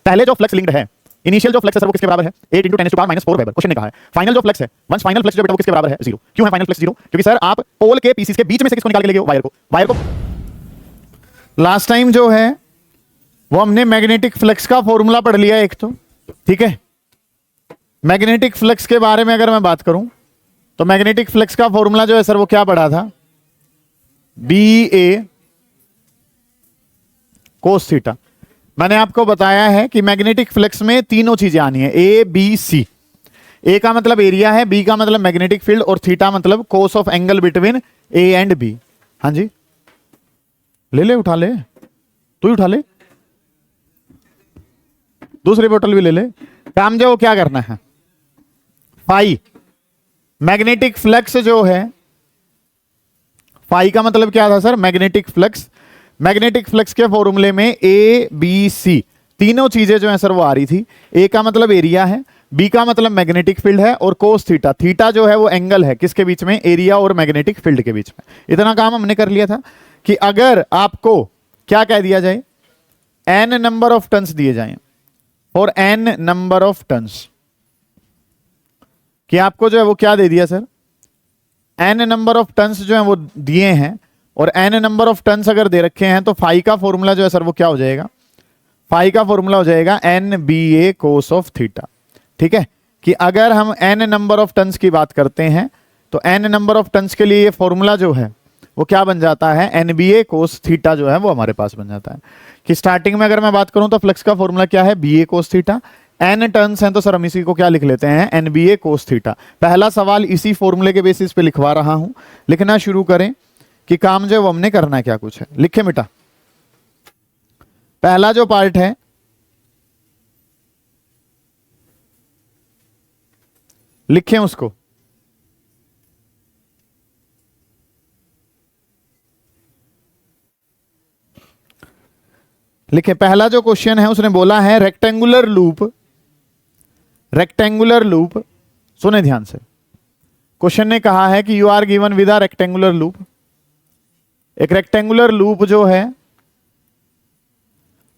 पहले जो flux linked है, इनिशियल जो फ्लक्स है सर वो किसके बराबर है? 8 × 10⁻⁴ वेबर। क्वेश्चन ने कहा है फाइनल जो फ्लक्स है, वंस फाइनल फ्लक्स जो बेटा वो किसके बराबर है? 0। क्यों है फाइनल फ्लक्स 0? क्योंकि सर आप पोल के पीसीस के बीच में से किसको निकाल के ले गए हो? वायर को। लास्ट टाइम जो है वो हमने मैग्नेटिक फ्लक्स का फॉर्मूला पढ़ लिया एक तो, ठीक है। मैग्नेटिक फ्लक्स के बारे में अगर मैं बात करूं तो मैग्नेटिक फ्लक्स का फॉर्मूला जो है सर वो क्या पढ़ा था? BA cos theta. मैंने आपको बताया है कि मैग्नेटिक फ्लक्स में तीनों चीजें आनी है, ABC। A का मतलब एरिया है, B का मतलब मैग्नेटिक फील्ड और थीटा मतलब cos of angle between A and B। हाँ जी, ले उठा ले, तू ही उठा ले, दूसरी बोतल भी ले ले। काम जो क्या करना है, फाई मैग्नेटिक फ्लक्स जो है, फाई का मतलब क्या था sir? Magnetic flux. Magnetic flux के फॉर्मूले में ABC तीनों चीजें जो है सर वो आ रही थी। A का मतलब एरिया है, B का मतलब मैग्नेटिक फील्ड है और कोस थीटा, थीटा जो है वो एंगल है किसके बीच में? एरिया और मैग्नेटिक फील्ड के बीच में। इतना काम हमने कर लिया था कि अगर आपको क्या कह दिया जाए, n नंबर ऑफ टर्न्स दिए जाए और n नंबर ऑफ टर्न्स, कि आपको जो है वो क्या दे दिया sir? n number of turns जो है वो दिए हैं और n नंबर ऑफ टर्न्स अगर दे रखे हैं तो फाई का फॉर्मूला जो है सर वो क्या हो जाएगा? फाई का फॉर्मूला हो जाएगा NBA cos ऑफ थीटा। ठीक है, कि अगर हम n नंबर ऑफ टर्न्स की बात करते हैं तो n नंबर ऑफ टर्न्स के लिए ये फॉर्मूला जो है वो क्या बन जाता है? NBA cos थीटा जो है वो हमारे पास बन जाता है। कि स्टार्टिंग में अगर मैं बात करूं तो फ्लक्स का फॉर्मूला क्या है? BA cos theta. n turns हैं तो सर हम इसी को क्या लिख लेते हैं? NBA cos theta. पहला सवाल इसी फॉर्मूले के बेसिस पे लिखवा रहा हूं, लिखना शुरू करें कि काम जो हमने करना है क्या कुछ है। लिखे बेटा, पहला जो पार्ट है लिखें उसको। लिखे, पहला जो क्वेश्चन है उसने बोला है रेक्टेंगुलर लूप, रेक्टेंगुलर लूप, सुने ध्यान से। क्वेश्चन ने कहा है कि you are given with a rectangular loop. एक रेक्टेंगुलर लूप जो है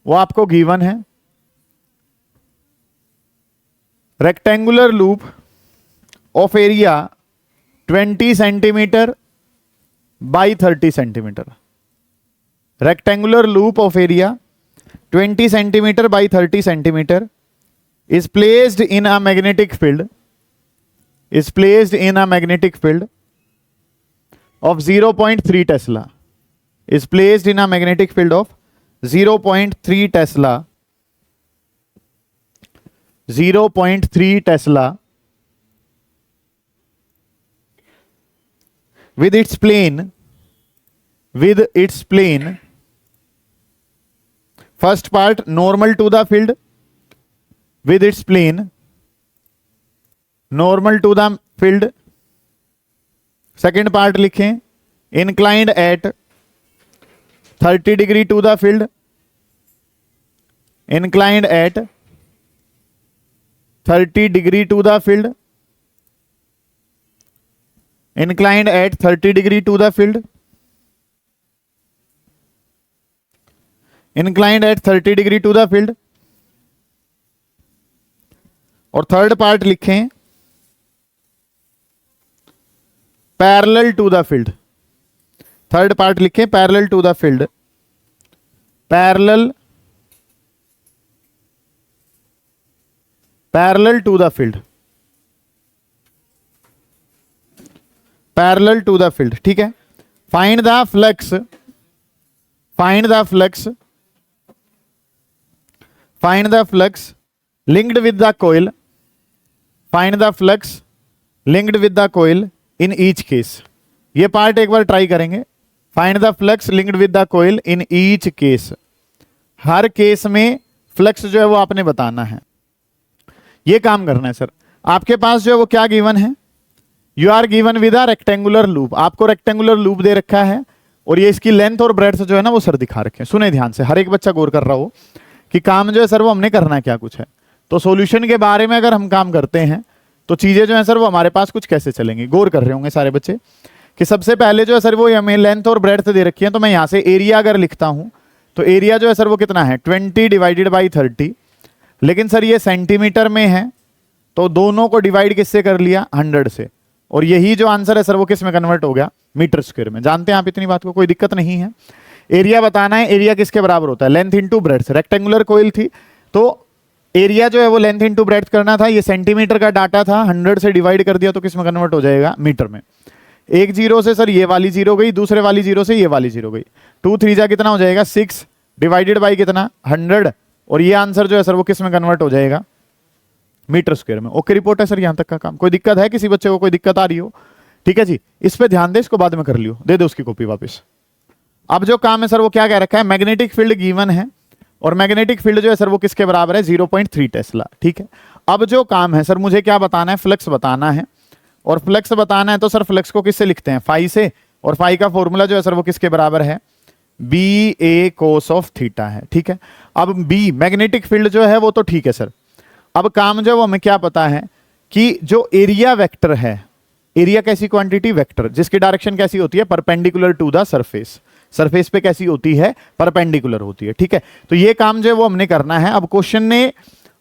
वो आपको गिवन है। Rectangular loop of area 20 centimetre by 30 centimetre. Rectangular loop of area 20 centimetre by 30 centimetre is placed in a magnetic field, is placed in a magnetic field of 0.3 Tesla, is placed in a magnetic field of 0.3 Tesla, 0.3 Tesla with its plane, with its plane, first part normal to the field, with its plane normal to the field, second part लिखें inclined at 30 degree to the field, inclined at 30 degree to the field, inclined at 30 degree to the field, inclined at 30 degree to the field। और third part लिखें parallel to the field. Third part लिखें parallel to the field, parallel, parallel to the field, parallel to the field. ठीक है, find the flux, find the flux, find the flux linked with the coil, find the flux linked with the coil in each case। ये part एक बार try करेंगे। find the flux linked with the coil in each case, her case में flux जो है वो आपने बताना है। ये काम करना है सर। आपके पास जो है वो क्या गिवन है? You are given with a rectangular loop. आपको रेक्टेंगुलर लूप दे रखा है और ये इसकी लेंथ और ब्रेड्थ जो है ना वो सर दिखा रखे हैं। सुने ध्यान से, हर एक बच्चा गौर कर रहा हो कि काम जो है सर वो हमने करना है क्या कुछ है। तो सॉल्यूशन के बारे में अगर हम काम करते हैं तो चीजें जो है सर वो हमारे पास कुछ कैसे चलेंगी। गौर कर रहे होंगे सारे बच्चे कि सबसे पहले जो है सर वो हमें लेंथ और ब्रेड्थ दे रखी है। तो मैं यहां से एरिया अगर लिखता हूं तो एरिया जो है सर वो कितना है? 20 डिवाइडेड बाई 30। लेकिन सर ये सेंटीमीटर में है, तो दोनों को डिवाइड किससे कर लिया, 100 से, और यही जो आंसर है सर वो किस में कन्वर्ट हो गया, मीटर स्क्वायर में। जानते हैं आप इतनी बात को, कोई दिक्कत नहीं है। एरिया बताना है, एरिया किसके बराबर होता है, length into breadth. Rectangular coil थी तो एरिया जो है वो लेंथ इंटू ब्रेड्थ करना था, ये सेंटीमीटर का डाटा था, 100 से डिवाइड कर दिया तो किस में कन्वर्ट हो जाएगा, मीटर में। एक जीरो से सर ये वाली जीरो गई, दूसरे वाली जीरो से ये वाली जीरो गई, 2 3 जा कितना हो जाएगा 6 डिवाइडेड बाई कितना 100, और ये आंसर जो है सर वो किस में कन्वर्ट हो जाएगा, मीटर स्क्वायर में। ओके रिपोर्ट है सर, यहां तक का काम। कोई दिक्कत है, किसी बच्चे को कोई दिक्कत आ रही हो, ठीक है जी, इस पे ध्यान दे, इसको बाद में कर लियो, दे दो उसकी कॉपी वापस। अब जो काम है सर वो क्या कह रखा है, मैग्नेटिक फील्ड गिवन है, और मैग्नेटिक फील्ड जो है सर वो किसके बराबर है, 0.3 टेस्ला, ठीक है। अब जो काम है सर मुझे क्या बताना है, फ्लक्स बताना है, और फ्लक्स बताना है तो सर फ्लक्स को किससे लिखते हैं, फाई से, और फाई का फॉर्मूला जो है सर वो किसके बराबर है, B A cos of theta है, ठीक है। अब बी मैग्नेटिक फील्ड जो है वो तो ठीक है सर, अब काम जो है वो हमें क्या पता है कि जो एरिया वेक्टर है, एरिया कैसी क्वांटिटी, वेक्टर, जिसकी डायरेक्शन कैसी होती है, perpendicular to the surface, surface पे कैसी होती है, परपेंडिकुलर होती है, ठीक है। तो ये काम जो है वो हमने करना है। अब क्वेश्चन ने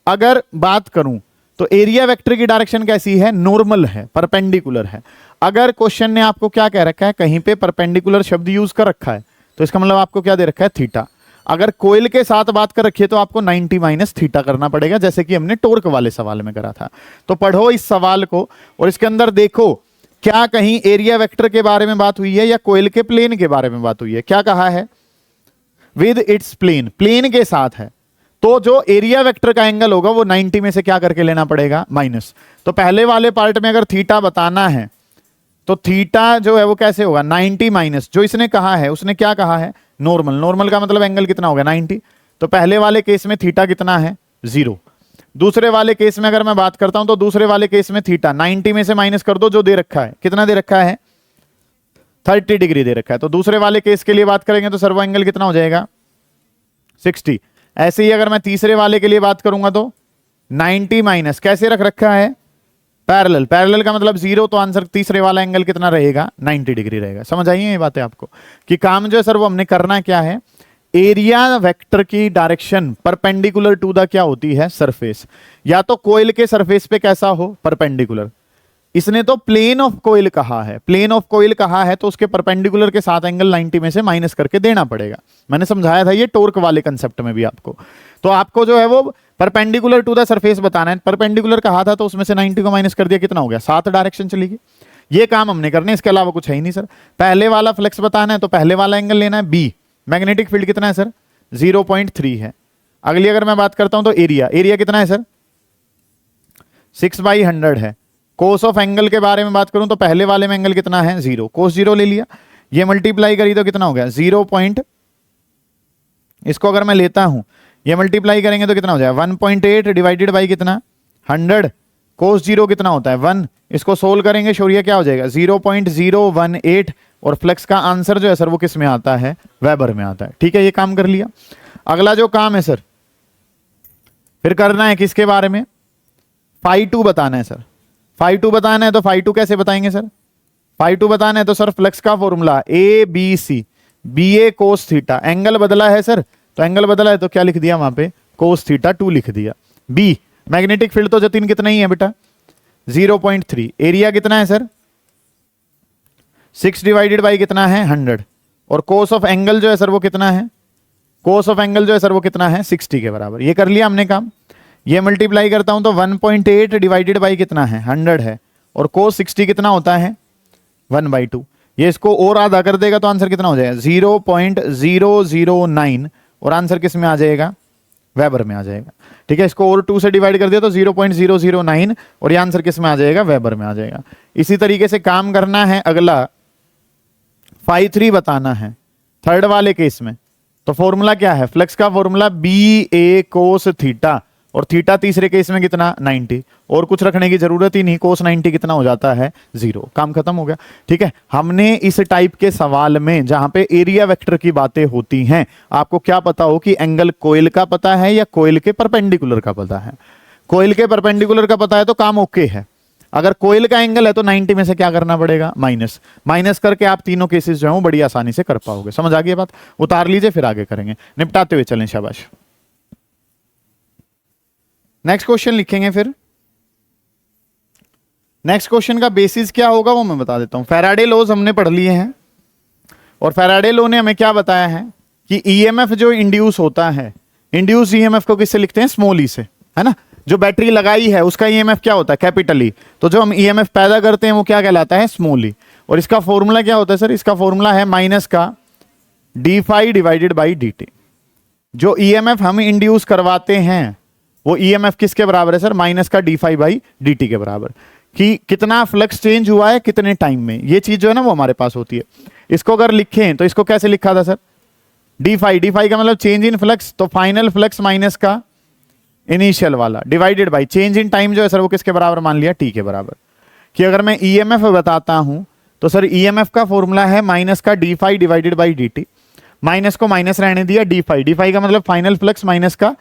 अगर बात करूं तो एरिया वेक्टर की डायरेक्शन कैसी है, नॉर्मल है, परपेंडिकुलर है। अगर क्वेश्चन ने आपको क्या कह रखा है, कहीं पे परपेंडिकुलर शब्द यूज कर रखा है, तो इसका मतलब आपको क्या दे रखा है, थीटा। अगर कोयल के साथ बात कर रखी है तो आपको 90 माइनस थीटा करना पड़ेगा, जैसे कि हमने टॉर्क वाले सवाल में करा था। तो पढ़ो इस सवाल को, और इसके अंदर देखो क्या कहीं एरिया वेक्टर के बारे में बात हुई है या कोयल के प्लेन के बारे में बात हुई है। क्या कहा है, विद इट्स प्लेन, प्लेन के साथ है, तो जो एरिया वेक्टर का एंगल होगा वो 90 में से क्या करके लेना पड़ेगा, माइनस। तो पहले वाले पार्ट में अगर थीटा बताना है तो थीटा जो है वो कैसे होगा, 90 माइनस जो इसने कहा है, उसने क्या कहा है, नॉर्मल। नॉर्मल का मतलब एंगल कितना होगा, 90। तो पहले वाले केस में थीटा कितना है, 0। दूसरे वाले केस में अगर मैं बात करता हूं तो दूसरे वाले केस में थीटा 90 में से माइनस कर दो, जो दे रखा है, कितना दे रखा है, 30 डिग्री दे रखा है। तो दूसरे वाले केस के लिए बात करेंगे तो सर्वो एंगल कितना हो जाएगा, 60। ऐसे ही अगर मैं तीसरे वाले के लिए बात करूंगा तो 90 माइनस कैसे रख रखा है, पैरेलल, पैरेलल का मतलब 0, तो आंसर तीसरे वाला एंगल कितना रहेगा, 90 डिग्री रहेगा। समझ आई है ये बातें आपको, कि काम जो है सर वो हमने करना क्या है, एरिया वेक्टर की डायरेक्शन परपेंडिकुलर टू द क्या होती है, सरफेस, या तो कोयल के सरफेस पे कैसा हो, परपेंडिकुलर। इसने तो प्लेन ऑफ कोयल कहा है, प्लेन ऑफ कोयल कहा है तो उसके परपेंडिकुलर के साथ एंगल 90 में से माइनस करके देना पड़ेगा। मैंने समझाया था ये टॉर्क वाले कंसेप्ट में भी आपको। तो आपको जो है वो परपेंडिकुलर टू द सरफेस बताना है, परपेंडिकुलर कहा था तो उसमें से 90 को माइनस कर दिया, कितना हो गया, 7 डायरेक्शन चलेगी। ये काम हमने करने, इसके अलावा कुछ है ही नहीं सर। पहले वाला फ्लक्स बताना है तो पहले वाला एंगल लेना है, बी। मैग्नेटिक फील्ड कितना है सर, 0.3 है। अगली अगर मैं बात करता हूं तो एरिया, एरिया कितना है सर, 6/100 है। कोस ऑफ एंगल के बारे में बात करूं तो पहले वाले में एंगल कितना है, 0, कोस 0 ले लिया, ये मल्टीप्लाई करी तो कितना हो गया, 0. इसको अगर मैं लेता हूं, ये मल्टीप्लाई करेंगे तो कितना हो जाएगा, 1.8 डिवाइडेड बाई कितना, 100, कोस 0 कितना होता है, 1। इसको सोल्व करेंगे शोरिया क्या हो जाएगा, 0.018, और फ्लक्स का आंसर जो है सर वो किस में आता है, वेबर में आता है। ठीक है, ये काम कर लिया। अगला जो काम है सर फिर करना है किसके बारे में, φ2 बताना है सर। φ2 बताना है तो φ2 कैसे बताएंगे सर, φ2 बताना है तो सर फ्लक्स का formula A B C, B A cos theta, angle बदला है सर, तो एंगल बदला है तो क्या लिख दिया वहां पे, कोस थीटा 2 लिख दिया। बी मैग्नेटिक फील्ड तो जतिन कितना ही है बेटा, 0.3। एरिया कितना है सर, 6 डिवाइडेड बाई कितना है, 100, और कोस ऑफ एंगल जो है सर वो कितना है, कोस ऑफ एंगल जो है सर वो कितना है, 60 के बराबर। ये कर लिया हमने काम। ये मल्टीप्लाई करता हूं तो 1.8 डिवाइडेड बाई कितना है, 100 है, और कोस 60 कितना होता है, 1/2। ये इसको और आधा कर देगा तो आंसर कितना हो जाएगा, 0.009, और आंसर किस में आ जाएगा, वेबर में आ जाएगा। ठीक है, इसको और 2 से डिवाइड कर दिया तो 0.009, और ये आंसर किस में आ जाएगा, वेबर में आ जाएगा। इसी तरीके से काम करना है। अगला φ3 बताना है थर्ड वाले केस में, तो फॉर्मूला क्या है, फ्लक्स का formula B A cos theta, और थीटा तीसरे केस में कितना, 90, और कुछ रखने की जरूरत ही नहीं, कोस 90 कितना हो जाता है, 0। काम खत्म हो गया। ठीक है, हमने इस टाइप के सवाल में जहां पे एरिया वेक्टर की बातें होती हैं, आपको क्या पता हो कि एंगल कोयल का पता है या कोयल के परपेंडिकुलर का पता है। कोयल के परपेंडिकुलर का पता है तो काम ओके है। अगर कोयल का एंगल है तो 90 में से क्या करना पड़ेगा, माइनस। माइनस करके आप तीनों केसेस जो है वो बड़ी आसानी से कर पाओगे। समझ आ गई बात, उतार लीजिए फिर आगे करेंगे, निपटाते हुए चलें, शाबाश। नेक्स्ट क्वेश्चन लिखेंगे फिर। नेक्स्ट क्वेश्चन का बेसिस क्या होगा वो मैं बता देता हूं। फैराडे लॉज हमने पढ़ लिए हैं और फैराडे लॉ ने हमें क्या बताया है कि ईएमएफ जो इंड्यूस होता है, इंड्यूस ईएमएफ को किससे लिखते हैं, स्मॉल ई से, है ना। जो बैटरी लगाई है उसका ईएमएफ क्या होता है, कैपिटल ई। तो जो हम ईएमएफ पैदा करते हैं वो क्या कहलाता है, स्मॉल ई। और इसका फॉर्मूला क्या होता है सर, इसका फॉर्मूला है माइनस का d phi divided by d t. जो ईएमएफ हम इंड्यूस करवाते हैं वो ईएमएफ किसके बराबर है सर, माइनस का d phi by d t के बराबर। कि कितना फ्लक्स चेंज हुआ है कितने टाइम में, ये चीज जो है ना वो हमारे पास होती है। इसको अगर लिखें तो इसको कैसे लिखा था सर, डी फाई का मतलब चेंज इन फ्लक्स, तो फाइनल फ्लक्स माइनस का इनिशियल वाला divided by change in time जो है सर वो किसके बराबर मान लिया, टी के बराबर। कि अगर मैं ईएमएफ बताता हूं तो सर ईएमएफ का फॉर्मूला है माइनस का d phi divided by d t. Minus को माइनस रहने दिया, डी फाई का मतलब फाइनल फ्लक्स माइनस का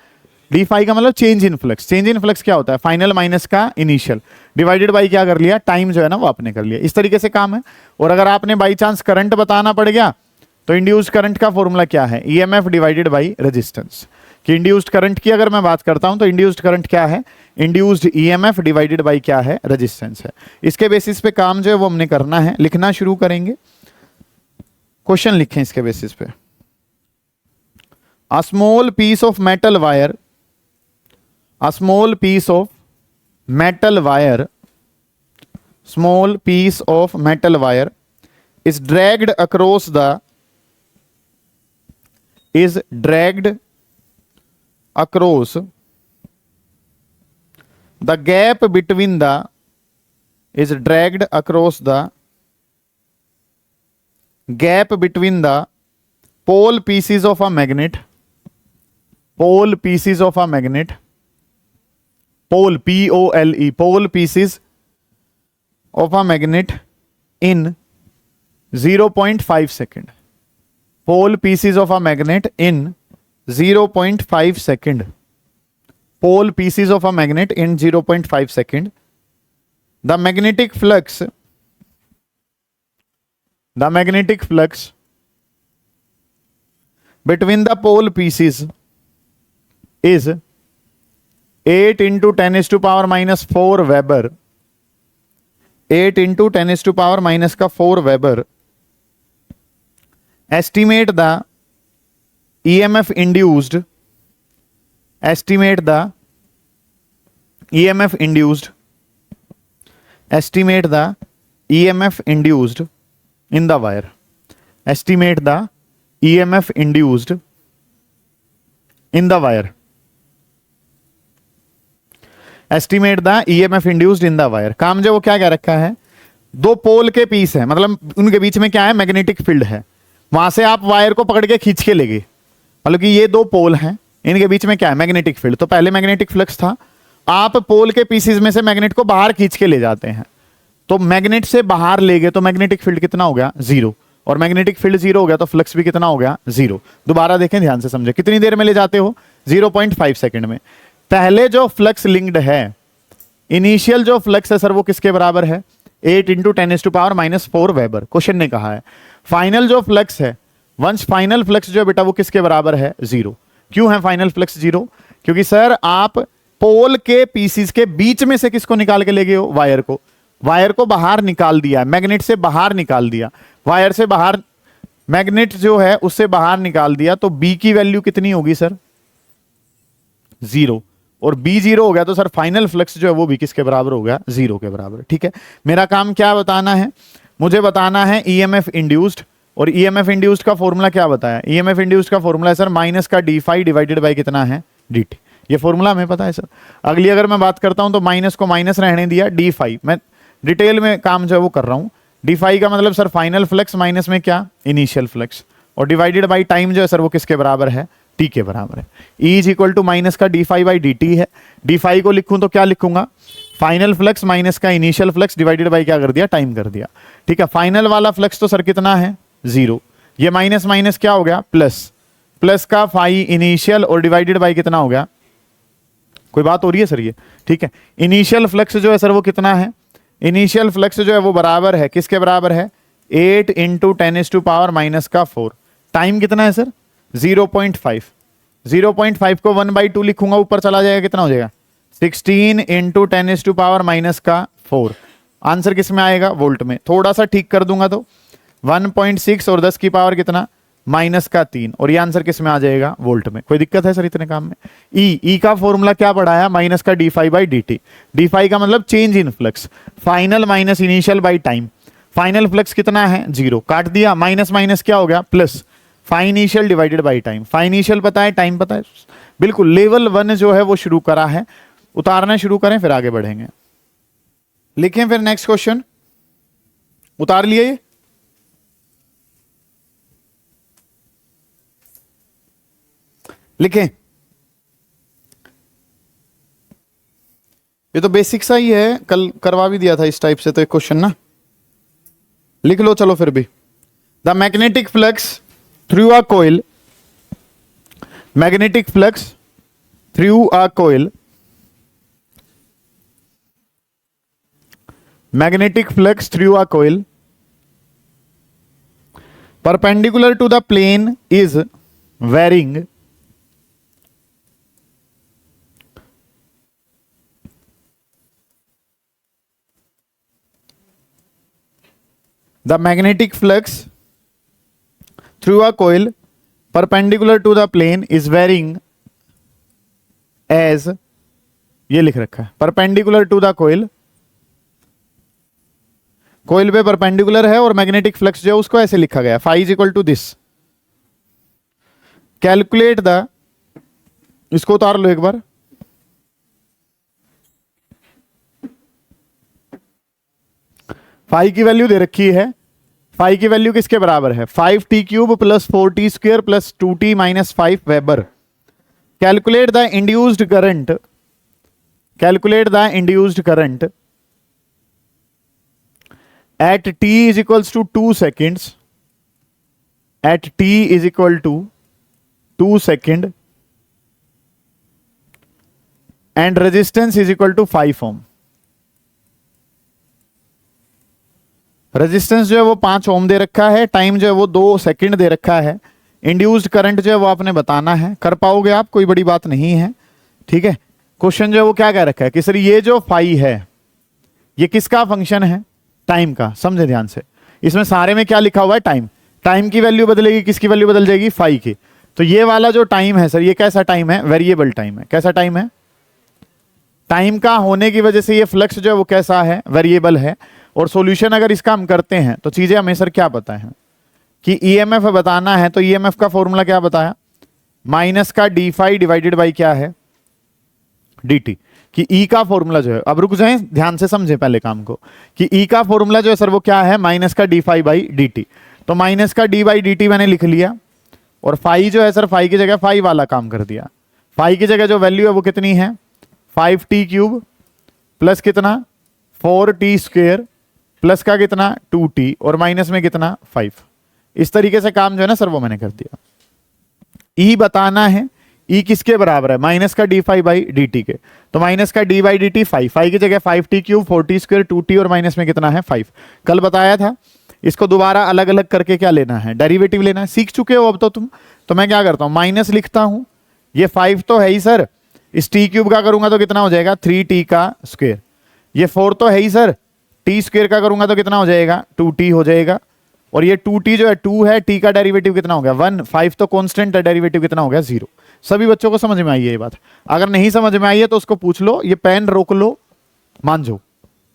डी फाई का मतलब change in flux. Change in flux क्या होता है, फाइनल माइनस का इनिशियल डिवाइडेड बाई क्या कर लिया, टाइम जो है ना वो आपने कर लिया। इस तरीके से काम है। और अगर आपने बाई चांस करंट बताना पड़ गया तो इंड्यूस्ड करंट का फॉर्मूला क्या है, ईएमएफ डिवाइडेड बाई रेजिस्टेंस। कि इंड्यूस्ड करंट की अगर मैं बात करता हूं तो इंड्यूस्ड करंट क्या है, इंड्यूस्ड ईएमएफ डिवाइडेड बाई क्या है, रेजिस्टेंस है। इसके बेसिस पे काम जो है वो हमने करना है। लिखना शुरू करेंगे, क्वेश्चन लिखें इसके बेसिस पे। A small piece of metal wire, a small piece of metal wire, small piece of metal wire is dragged across the, is dragged across the gap between the, is dragged across the gap between the pole pieces of a magnet, pole pieces of a magnet, pole P-O-L-E, pole pieces of a magnet in 0.5 second, pole pieces of a magnet in 0.5 second, pole pieces of a magnet in 0.5 second. The magnetic flux, the magnetic flux between the pole pieces is 8 into 10 is to power minus 4 Weber, 8 into 10 is to power minus का 4 Weber. Estimate the EMF induced, estimate the EMF induced, estimate the EMF induced in the wire, estimate the EMF induced in the wire, estimate the EMF induced in the wire. काम जो वो क्या कह रखा है, दो पोल के पीस है, मतलब उनके बीच में क्या है, मैग्नेटिक फील्ड है। वहां से आप वायर को पकड़ के खींच के ले गए, मतलब कि ये दो पोल हैं, इनके बीच में क्या है, मैग्नेटिक फील्ड। तो पहले मैग्नेटिक फ्लक्स था, आप पोल के पीसेस में से मैग्नेट को बाहर खींच के ले जाते हैं, तो मैग्नेट से बाहर ले गए तो मैग्नेटिक फील्ड कितना हो गया, जीरो। और मैग्नेटिक फील्ड जीरो हो गया तो फ्लक्स भी कितना हो गया, जीरो। दोबारा देखें, ध्यान से समझे, कितनी देर में ले जाते हो, 0.5 सेकंड में। पहले जो फ्लक्स लिंक्ड है, इनिशियल जो फ्लक्स है सर वो किसके बराबर है, 8 into 10 to power minus 4 weber. Question ने कहा है फाइनल जो फ्लक्स है, वंस फाइनल फ्लक्स जो है बेटा वो किसके बराबर है, जीरो। क्यों है फाइनल फ्लक्स जीरो, क्योंकि सर आप पोल के पीसीस के बीच में से किसको निकाल के ले गए हो, वायर को। वायर को बाहर निकाल दिया, मैग्नेट से बाहर निकाल दिया, वायर से बाहर, मैग्नेट जो है उससे बाहर निकाल दिया, तो बी की वैल्यू कितनी होगी सर, जीरो। और बी जीरो हो गया तो सर फाइनल फ्लक्स जो है वो भी किसके बराबर हो गया, जीरो के बराबर। ठीक है, मेरा काम क्या बताना है, मुझे बताना है ईएमएफ इंड्यूस्ड। और ईएमएफ इंड्यूस्ड का फॉर्मूला क्या बताया, ईएमएफ इंड्यूस्ड का फॉर्मूला है सर माइनस का डी फाई डिवाइडेड बाई कितना है, dt। ये फॉर्मूला हमें पता है सर। अगली अगर मैं बात करता हूं तो माइनस को माइनस रहने दिया, डी फाई, मैं डिटेल में काम जो है वो कर रहा हूं। डी फाई का मतलब सर फाइनल फ्लक्स माइनस में क्या, इनिशियल फ्लक्स, और डिवाइडेड बाई टाइम जो है सर वो किसके बराबर है, टी के बराबर है। E is equal to minus का d phi by d t है। डी फाई को लिखूं तो क्या लिखूंगा, फाइनल फ्लक्स माइनस का इनिशियल फ्लक्स डिवाइडेड बाई क्या कर दिया, टाइम कर दिया। ठीक है, फाइनल वाला फ्लक्स तो सर कितना है, जीरो। ये माइनस माइनस क्या हो गया, प्लस, प्लस का फाई इनिशियल और डिवाइडेड बाई कितना हो गया, कोई बात हो रही है सर ये, ठीक है। इनिशियल फ्लक्स जो है सर वो कितना है, इनिशियल फ्लक्स जो है वो बराबर है, किसके बराबर है, 8 इंटू 10 टू पावर माइनस का 4। टाइम कितना है सर, 0.5। 0.5 को 1/2 लिखूंगा, ऊपर चला जाएगा, कितना हो जाएगा, 16 इंटू 10⁻⁻⁴। आंसर किस में आएगा? वोल्ट में। थोड़ा सा ठीक कर दूंगा तो 1.6 और 10 की पावर कितना? -3, और ये आंसर किस में आ जाएगा? वोल्ट में। कोई दिक्कत है सर इतने काम में? ई का फॉर्मूला क्या पढ़ाया? -d∅/dt। d∅ का मतलब change in flux, final minus initial by time. Final flux कितना है? 0, काट दिया, माइनस माइनस क्या हो गया? Plus, phi initial divided by time. Phi initial पता है, टाइम पता है, बिल्कुल। लेवल 1 जो है वो शुरू करा है, उतारना शुरू करें फिर आगे बढ़ेंगे। लिखें फिर नेक्स्ट क्वेश्चन, उतार लिए ये? लिखें, ये तो बेसिक सा ही है, कल करवा भी दिया था इस टाइप से तो एक क्वेश्चन ना। लिख लो चलो फिर भी। The magnetic flux through a coil, magnetic flux through a coil, magnetic flux through a coil perpendicular to the plane is varying the magnetic flux through a coil perpendicular to the plane is varying as, ये लिख रखा है perpendicular to the coil, coil पे perpendicular है और magnetic flux जो है उसको ऐसे लिखा गया, phi is equal to this. Calculate the, इसको उतार लो एक बार, फाइ की वैल्यू दे रखी है। फाइ की वैल्यू किसके बराबर है? 5t³ + 4t² + 2t - 5 weber. Calculate the induced current, calculate the induced current at t is equals to 2 seconds, at t is equal to 2 second and resistance is equal to 5 ohm। Resistance जो है वो 5 ओम दे रखा है, time जो है वो 2 second दे रखा है, इंड्यूस्ड करंट जो है वो आपने बताना है। कर पाओगे आप, कोई बड़ी बात नहीं है, ठीक है। क्वेश्चन जो है वो क्या कह रखा है कि सर ये जो फाइ है ये किसका फंक्शन है? टाइम का। समझे ध्यान से, इसमें सारे में क्या लिखा हुआ है? टाइम। टाइम की वैल्यू बदलेगी, किसकी वैल्यू बदल जाएगी? फाइ की। तो ये वाला जो टाइम है सर, ये कैसा टाइम है? वेरिएबल टाइम है। कैसा टाइम है? टाइम का होने की वजह से ये फ्लक्स जो है वो कैसा है? वेरिएबल है। और सॉल्यूशन अगर इसका हम करते हैं तो चीजें हमें सर क्या पता है कि ईएमएफ बताना है, तो ईएमएफ का फॉर्मूला क्या बताया? -d∅ डिवाइडेड बाई क्या है? dt। कि ई का फॉर्मूला जो है, अब रुक जाएं, ध्यान से समझे पहले काम को, कि ई का फॉर्मूला जो है सर वो क्या है? -d∅/dt। तो -d/dt मैंने लिख लिया, और फाइ जो है सर, फाइ की जगह फाइ वाला काम कर दिया। फाइ की जगह जो वैल्यू है वो कितनी है? 5t³ प्लस कितना? 4t² प्लस का कितना? 2t, और माइनस में कितना? 5। इस तरीके से काम जो है ना सर वो मैंने कर दिया। ई बताना है, ई किसके बराबर है? -d∅/dt के। तो -d/dt 5, फाइ की जगह 5t³ 4t², 2t, और माइनस में कितना है? 5। कल बताया था, इसको दोबारा अलग अलग करके क्या लेना है? डेरिवेटिव लेना है। सीख चुके हो अब तो तुम। तो मैं क्या करता हूं, माइनस लिखता हूं, ये 5 तो है ही सर, इस t³ का करूंगा तो कितना हो जाएगा? 3t²। ये 4 तो है ही सर, t² का करूंगा तो कितना हो जाएगा? 2t हो जाएगा। और ये 2t जो है 2 है, t का डेरिवेटिव कितना हो गया? 1। 5 तो कांस्टेंट है, डेरिवेटिव कितना हो गया? 0। सभी बच्चों को समझ में आई है ये बात? अगर नहीं समझ में आई है तो उसको पूछ लो, ये पेन रोक लो, मान जाओ,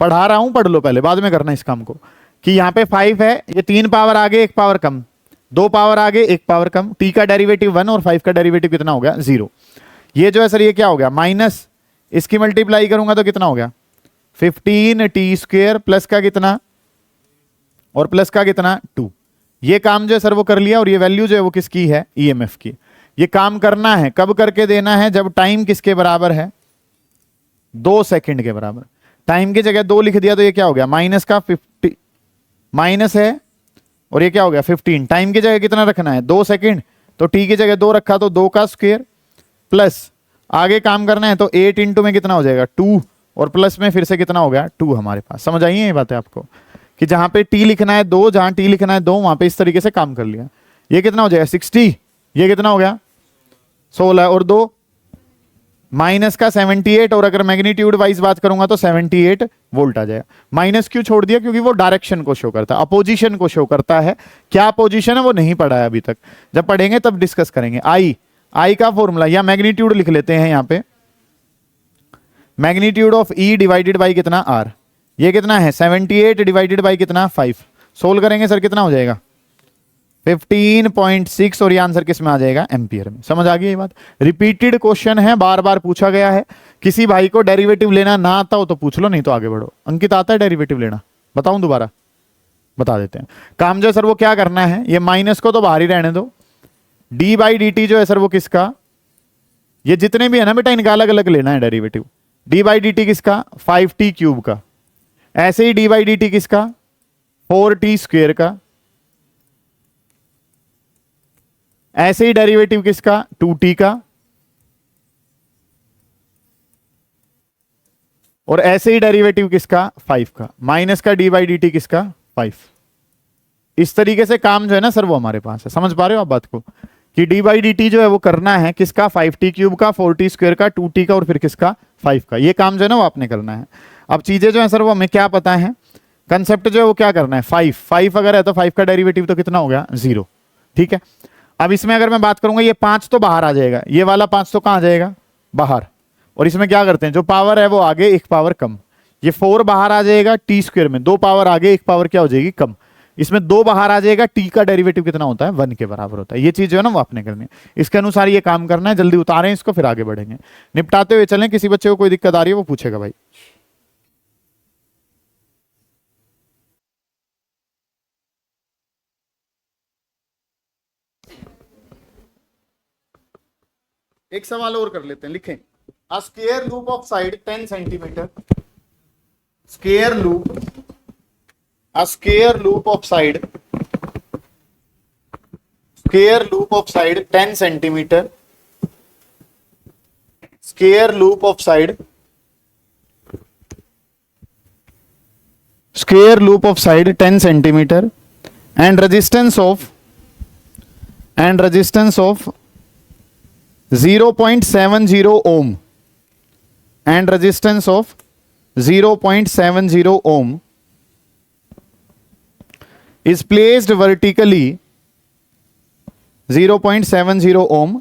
पढ़ा रहा हूं, पढ़ लो पहले, बाद में करना इस काम को। कि यहाँ पे 5 है, ये 3 पावर आगे 1 पावर कम, 2 पावर आगे 1 पावर कम, t का डेरिवेटिव 1 और 5 का डेरिवेटिव कितना हो गया? 0। ये जो है सर ये क्या हो गया? माइनस, इसकी मल्टीप्लाई करूंगा तो कितना हो गया? 15t² प्लस का कितना? और प्लस का कितना? 2। ये काम जो है सर वो कर लिया, और ये वैल्यू जो है वो किसकी है? ईएमएफ की। ये काम करना है, कब करके देना है? जब टाइम किसके बराबर है? 2 सेकंड के बराबर। टाइम की जगह 2 लिख दिया तो ये क्या हो गया? माइनस का 50, माइनस है, और ये क्या हो गया? 15। टाइम की जगह कितना रखना है? 2 सेकंड, तो टी की जगह 2 रखा तो 2 का स्क्वायर, प्लस आगे काम करना है तो 8 इंटू में कितना हो जाएगा? 2, और प्लस में फिर से कितना हो गया? 2 हमारे पास। समझ आई है ये बातें आपको? कि जहां पे t लिखना है 2, जहां t लिखना है 2, वहां पे इस तरीके से काम कर लिया। ये कितना हो जाएगा? 60, ये कितना हो गया? 16, और 2 माइनस का 78, और अगर मैग्नीट्यूड वाइज बात करूंगा तो 78 वोल्ट आ जाएगा। माइनस क्यों छोड़ दिया? क्योंकि वो डायरेक्शन को शो करता है, अपोजिशन को शो करता है। क्या अपोजिशन है वो नहीं पढ़ा है अभी तक, जब पढ़ेंगे तब डिस्कस करेंगे। आई का फॉर्मूला या मैग्नीट्यूड लिख लेते हैं यहां पे, magnitude of E divided by कितना आर, ये कितना है 78 डिवाइडेड बाई कितना 5, सोल्व करेंगे सर कितना हो जाएगा 15.6, और ये आंसर किस में आ जाएगा एम्पियर में। समझ आ गई ये बात? रिपीटेड क्वेश्चन है, बार बार पूछा गया है। किसी भाई को डेरिवेटिव लेना ना आता हो तो पूछ लो, नहीं तो आगे बढ़ो। अंकित आता है डेरिवेटिव लेना? बताऊं दोबारा? बता देते हैं। काम जो सर वो क्या करना है, ये माइनस को तो बाहर ही रहने दो। डी बाई डी टी जो है सर वो किसका, ये जितने भी है ना बेटा इनका अलग अलग लेना है derivative. D by d T किसका 5t क्यूब का, ऐसे ही डी बाई डी टी किसका 4t स्क्वेयर का, ऐसे ही डेरिवेटिव किसका 2t का, और ऐसे ही डेरिवेटिव किसका 5 का, माइनस का डी बाई डी टी किसका 5। इस तरीके से काम जो है ना सर वो हमारे पास है। समझ पा रहे हो आप बात को, कि डी बाई डी टी जो है वो करना है किसका 5t क्यूब का, 4t स्क्वेयर का, 2t का, और फिर किसका 5 का। ये काम जो है ना वो आपने करना है। अब चीजें जो है सर वो हमें क्या पता है, कंसेप्ट जो है वो क्या करना है 5 अगर है तो 5 का डेरिवेटिव तो कितना हो गया 0। ठीक है, अब इसमें अगर मैं बात करूंगा ये 5 तो बाहर आ जाएगा, ये वाला 5 तो कहां आ जाएगा बाहर, और इसमें क्या करते हैं जो पावर है वो आगे एक पावर कम, ये 4 बाहर आ जाएगा टी स्क्वेयर में, 2 पावर आगे एक पावर क्या हो जाएगी कम, इसमें 2 बाहर आ जाएगा, टी का डेरिवेटिव कितना होता है 1 के बराबर होता है। ये चीज जो है ना वो आपने करनी है, इसके अनुसार ये काम करना है। जल्दी उतारें इसको फिर आगे बढ़ेंगे, निपटाते हुए चलें। किसी बच्चे को कोई दिक्कत आ रही है वो पूछेगा भाई। एक सवाल और कर लेते हैं, लिखें a square loop of side 10 centimetre, square loop, a square loop of side, square loop of side 10 centimetre, square loop of side, square loop of side 10 centimetre and resistance of 0.70 ohm and resistance of 0.70 ohm is placed vertically, 0.70 ohm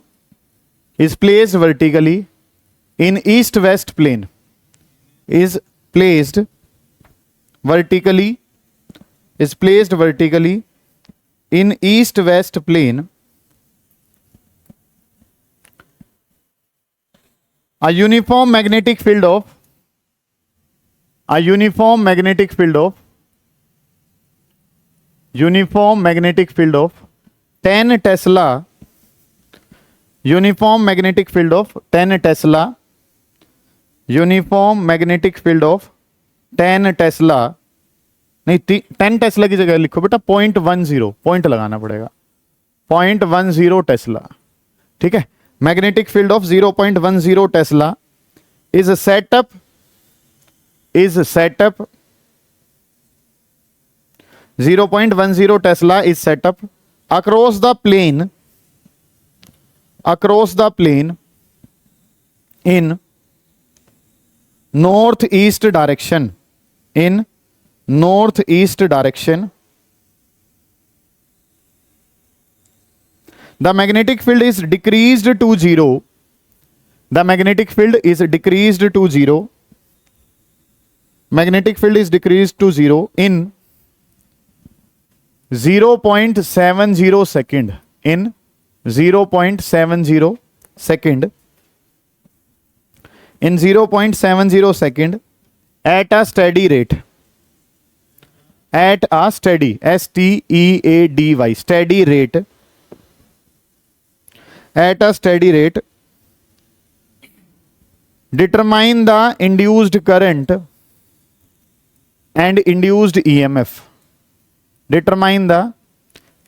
is placed vertically in east west plane, is placed vertically, is placed vertically in east west plane. A uniform magnetic field of, a uniform magnetic field of, uniform magnetic field of 10 Tesla, uniform magnetic field of 10 Tesla, uniform magnetic field of 10 Tesla, नहीं 10 Tesla की जगह लिखो बेटा 0.10, point लगाना पड़ेगा 0.10 Tesla. ठीक है, magnetic field of 0.10 Tesla is set up 0.10 Tesla is set up across the plane in northeast direction, in northeast direction. The magnetic field is decreased to 0. The magnetic field is decreased to 0. Magnetic field is decreased to 0 in 0.70 second. In 0.70 second. In 0.70 second at a steady rate. At a steady, S-T-E-A-D-Y, steady rate. At a steady rate, determine the induced current and induced EMF. Determine the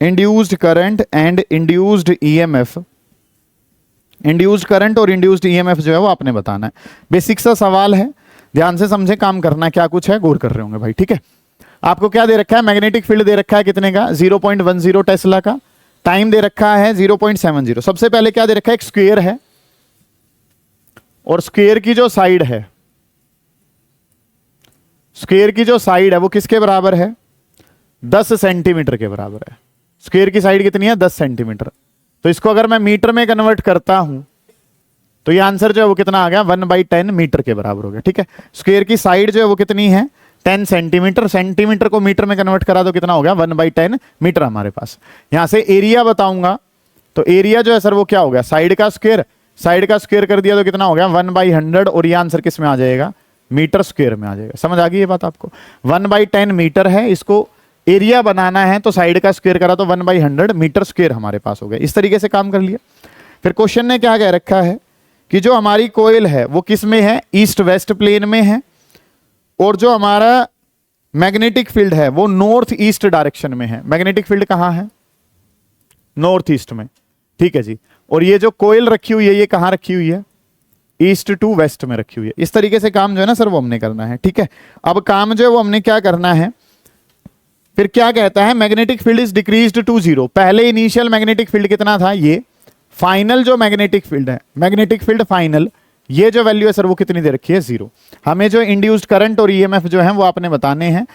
induced current and induced EMF. Induced current और induced EMF जो है वो आपने बताना है। Basic सा सवाल है, ध्यान से समझे, काम करना क्या कुछ है गौर कर रहे होंगे भाई। ठीक है, आपको क्या दे रखा है, मैग्नेटिक फील्ड दे रखा है कितने का 0.10 टेस्ला का, टाइम दे रखा है 0.70। सबसे पहले क्या दे रखा है, एक स्क्वायर है, और स्क्वायर की जो साइड है, स्क्वायर की जो साइड है वो किसके बराबर है? 10 सेंटीमीटर के बराबर है। स्क्वायर की साइड कितनी है? 10 सेंटीमीटर। तो इसको अगर मैं मीटर में कन्वर्ट करता हूं तो ये आंसर जो है वो कितना आ गया? 1/10 मीटर के बराबर हो गया। ठीक है, स्क्वायर की साइड जो है वो कितनी है? 10 सेंटीमीटर। सेंटीमीटर को मीटर में कन्वर्ट करा तो कितना हो गया? 1/10 मीटर हमारे पास। यहां से एरिया बताऊंगा तो एरिया जो है सर वो क्या हो गया? साइड का स्क्वायर, साइड का स्क्वायर कर दिया तो कितना हो गया? 1/100। और ये आंसर किस में आ जाएगा? मीटर स्क्वायर में आ जाएगा। समझ आ गई ये बात आपको? 1/10 मीटर है, इसको एरिया बनाना है तो साइड का स्क्वायर करा तो 1/100 मीटर स्क्वायर हमारे पास हो गया। इस तरीके से काम कर लिया। फिर क्वेश्चन ने क्या कह रखा है कि जो हमारी कोयल है वो किस में है? ईस्ट वेस्ट प्लेन में है, और जो हमारा मैग्नेटिक फील्ड है वो नॉर्थ ईस्ट डायरेक्शन में है। मैग्नेटिक फील्ड कहां है? नॉर्थ ईस्ट में। ठीक है जी। और ये जो कोयल रखी हुई है ये कहां रखी हुई है? ईस्ट टू वेस्ट में रखी हुई है। इस तरीके से काम जो है ना सर वो हमने करना है। ठीक है, अब काम जो है वो हमने क्या करना है, फिर क्या कहता है? Magnetic field is decreased to 0। पहले इनिशियल मैग्नेटिक फील्ड कितना था? ये फाइनल जो मैग्नेटिक फील्ड है, मैग्नेटिक फील्ड फाइनल, ये जो वैल्यू है सर वो कितनी दे रखी है? 0। हमें जो इंड्यूस्ड करंट और ईएमएफ जो है वो आपने बताने हैं।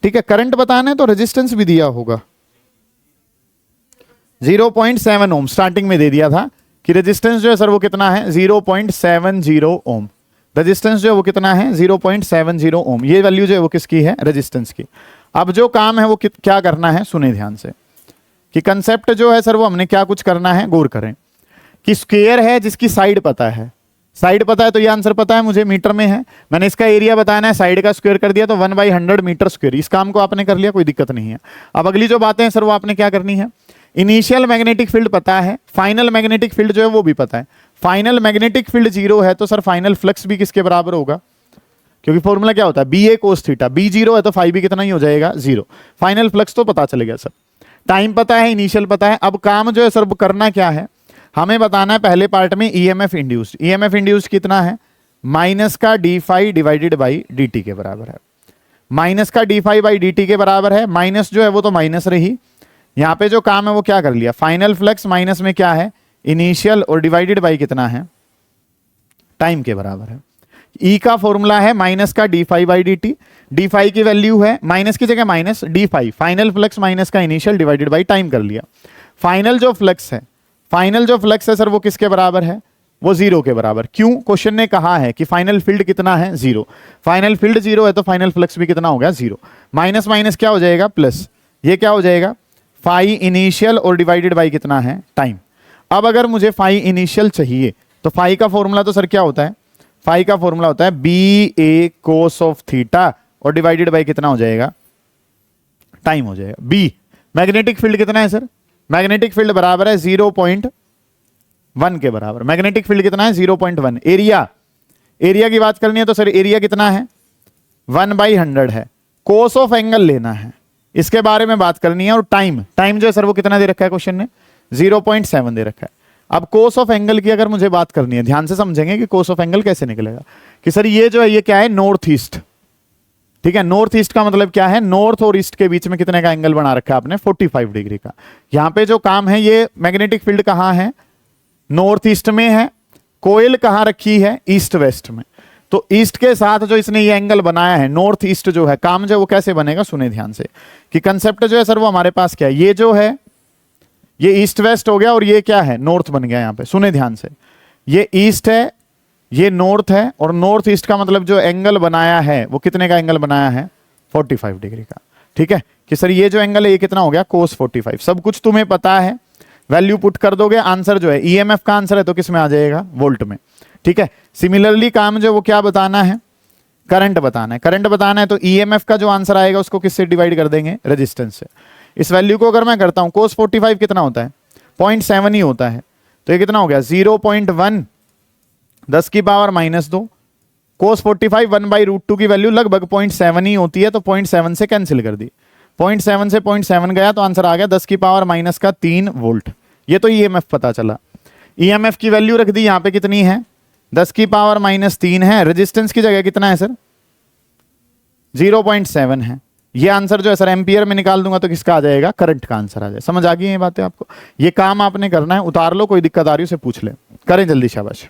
ठीक है, करंट बताना है तो रेजिस्टेंस भी दिया होगा 0.7 ओम। स्टार्टिंग में दे दिया था कि रेजिस्टेंस जो है सर वो कितना है? 0.70 ओम। रेजिस्टेंस जो है वो कितना है? 0.70 ओम। ये वैल्यू जो है वो किसकी है? रेजिस्टेंस की। अब जो काम है वो क्या करना है, सुने ध्यान से, कि कंसेप्ट जो है सर वो हमने क्या कुछ करना है, गौर करें। कि स्क्वायर है जिसकी साइड पता है, साइड पता है तो ये आंसर पता है मुझे, मीटर में है। मैंने इसका एरिया बताना है, साइड का स्क्वायर कर दिया तो 1/100 मीटर स्क्वायर। इस काम को आपने कर लिया, कोई दिक्कत नहीं है। अब अगली जो बातें हैं सर वो आपने क्या करनी है, इनिशियल मैग्नेटिक फील्ड पता है, फाइनल मैग्नेटिक फील्ड जो है वो भी पता है। फाइनल मैग्नेटिक फील्ड 0 है तो सर फाइनल फ्लक्स भी किसके बराबर होगा? क्योंकि फॉर्मूला क्या होता है? BA cos theta. B 0 है तो फाई भी कितना ही हो जाएगा? 0। फाइनल फ्लक्स तो पता चल गया सर। टाइम पता है, इनिशियल पता है। अब काम जो है सर करना क्या है, हमें बताना है पहले पार्ट में ईएमएफ इंड्यूस्ड। ईएमएफ इंड्यूस्ड कितना है? माइनस का d∅ डिवाइडेड बाई dt के बराबर है। माइनस का d∅ बाई dt के बराबर है। माइनस जो है वो तो माइनस रही। यहां पे जो काम है वो क्या कर लिया? फाइनल फ्लक्स माइनस में क्या है? इनिशियल, और डिवाइडेड बाई कितना है? टाइम के बराबर है। ई का फॉर्मूला है माइनस का d∅ बाई dt। d∅ की वैल्यू है माइनस की जगह minus d∅, final flux minus का इनिशियल डिवाइडेड बाई टाइम कर लिया। फाइनल जो फ्लक्स है, फाइनल जो फ्लक्स है सर वो किसके बराबर है? वो 0 के बराबर। क्यों? क्वेश्चन ने कहा है कि फाइनल फील्ड कितना है? 0। फाइनल फील्ड 0 है तो फाइनल फ्लक्स भी कितना हो गया? 0। माइनस माइनस क्या हो जाएगा? प्लस। ये क्या हो जाएगा? फाई इनिशियल और डिवाइडेड बाई कितना है? टाइम। अब अगर मुझे फाई इनिशियल चाहिए तो फाई का फॉर्मूला तो सर क्या होता है? फाई का फॉर्मूला होता है BA cos ऑफ थीटा, और डिवाइडेड बाई कितना हो जाएगा? टाइम हो जाएगा। B मैग्नेटिक फील्ड कितना है सर? मैग्नेटिक फील्ड बराबर है 0.1 के बराबर। मैग्नेटिक फील्ड कितना है? 0.1। एरिया, एरिया की बात करनी है तो सर एरिया कितना है? 1/100 है। कोस ऑफ एंगल लेना है, इसके बारे में बात करनी है। और टाइम, टाइम जो है सर वो कितना दे रखा है क्वेश्चन ने? 0.7 दे रखा है। अब कोस ऑफ एंगल की अगर मुझे बात करनी है, ध्यान से समझेंगे कि कोस ऑफ एंगल कैसे निकलेगा। कि सर ये जो है ये क्या है? North east. ठीक है, नॉर्थ ईस्ट का मतलब क्या है? नॉर्थ और ईस्ट के बीच में कितने का एंगल बना रखा है आपने? 45 डिग्री का। यहां पे जो काम है, ये मैग्नेटिक फील्ड कहां है? नॉर्थ ईस्ट में है। कोयल कहां रखी है? ईस्ट वेस्ट में। तो ईस्ट के साथ जो इसने ये एंगल बनाया है, नॉर्थ ईस्ट जो है, काम जो वो कैसे बनेगा? सुने ध्यान से कि कंसेप्ट जो है सर वो हमारे पास क्या है? ये जो है ये ईस्ट वेस्ट हो गया, और ये क्या है? नॉर्थ बन गया। यहां पे सुने ध्यान से, ये ईस्ट है, ये नॉर्थ है, और नॉर्थ ईस्ट का मतलब जो एंगल बनाया है वो कितने का एंगल बनाया है? 45 डिग्री का। ठीक है, कि सर ये जो एंगल है ये कितना हो गया? cos 45। सब कुछ तुम्हें पता है, वैल्यू पुट कर दोगे, आंसर जो है ईएमएफ का आंसर है तो किस में आ जाएगा? वोल्ट में। ठीक है, सिमिलरली काम जो वो क्या बताना है? करंट बताना है। करंट बताना है तो ईएमएफ का जो आंसर आएगा उसको किससे डिवाइड कर देंगे? रेजिस्टेंस से। इस वैल्यू को अगर मैं करता हूं, cos 45 कितना होता है? 0.7 ही होता है। तो ये कितना हो गया? 0.1 10 की पावर -2। cos 45 1/√2 की वैल्यू लगभग 0.7 ही होती है, तो 0.7 से कैंसिल कर दी। 0.7 से 0.7 गया तो आंसर आ गया 10 की पावर -3 वोल्ट। ये तो ईएमएफ पता चला। ईएमएफ की वैल्यू रख दी, यहां पे कितनी है? 10 की पावर -3 है। रेजिस्टेंस की जगह कितना है सर? 0.7 है। ये आंसर जो है सर एम्पियर में निकाल दूंगा तो किसका आ जाएगा? करंट का आंसर आ जाएगा। समझ आ गई ये बातें आपको? ये काम आपने करना है, उतार लो, कोई दिक्कत आ रही है उसे पूछ ले। करें जल्दी, शाबाश।